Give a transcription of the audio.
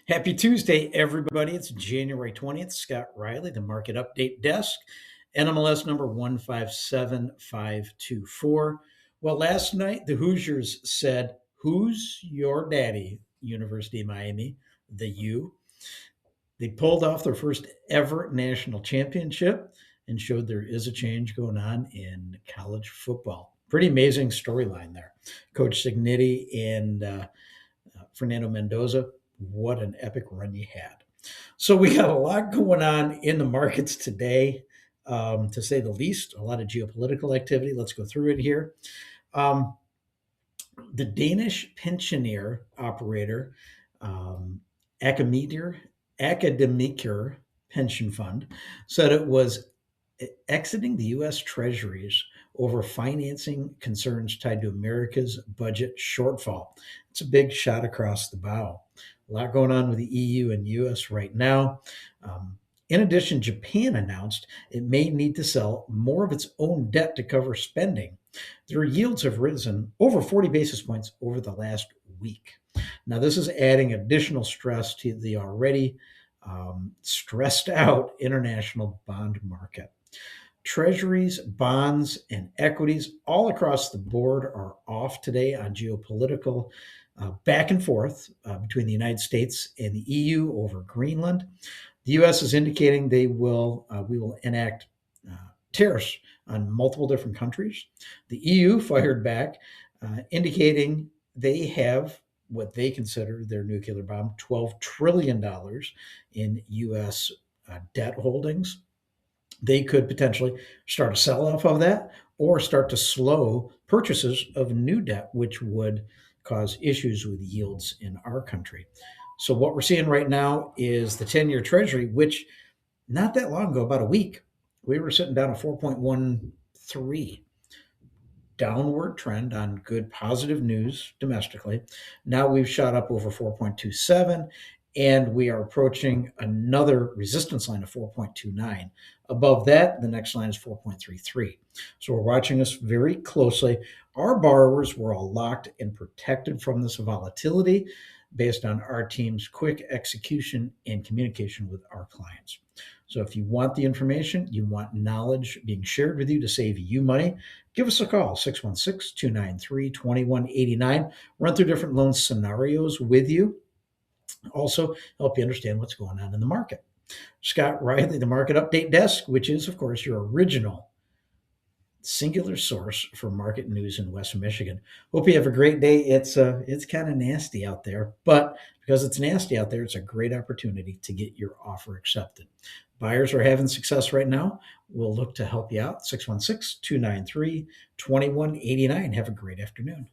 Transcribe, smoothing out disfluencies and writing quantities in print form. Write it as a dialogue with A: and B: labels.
A: Happy Tuesday, everybody. It's January 20th. Scott Riley, the market update desk, NMLS number 157524. Well, last night, the Hoosiers said, "Who's your daddy?" University of Miami, the U. They pulled off their first ever national championship and showed there is a change going on in college football. Pretty amazing storyline there. Coach Signetti and Fernando Mendoza, what an epic run you had. So we got a lot going on in the markets today, to say the least. A lot of geopolitical activity. Let's go through it here. Um, the Danish pensioner operator, um, Academiker, Academiker Pension Fund, said it was exiting the U.S. treasuries over financing concerns tied to America's budget shortfall. It's a big shot across the bow. A lot going on with the EU and US right now. In addition, Japan announced it may need to sell more of its own debt to cover spending. Their yields have risen over 40 basis points over the last week. Now, this is adding additional stress to the already stressed out international bond market. Treasuries, bonds, and equities all across the board are off today on geopolitical back and forth between the United States and the EU over Greenland. The U.S. is indicating we will enact uh, tariffs on multiple different countries. The EU fired back, indicating they have what they consider their nuclear bomb, $12 trillion in U.S. Debt holdings. They could potentially start a sell off of that or start to slow purchases of new debt, which would cause issues with yields in our country. So, what we're seeing right now is the 10-year Treasury, which not that long ago, about a week, we were sitting down at 4.13, downward trend on good positive news domestically. Now we've shot up over 4.27, and we are approaching another resistance line of 4.29. Above that, the next line is 4.33. So we're watching this very closely. Our borrowers were all locked and protected from this volatility based on our team's quick execution and communication with our clients. So if you want the information, you want knowledge being shared with you to save you money, give us a call, 616-293-2189. Run through different loan scenarios with you. Also, help you understand what's going on in the market. Scott Riley, the Market Update Desk, which is, of course, your original singular source for market news in West Michigan. Hope you have a great day. It's kind of nasty out there, but because it's nasty out there, it's a great opportunity to get your offer accepted. Buyers are having success right now. We'll look to help you out. 616-293-2189. Have a great afternoon.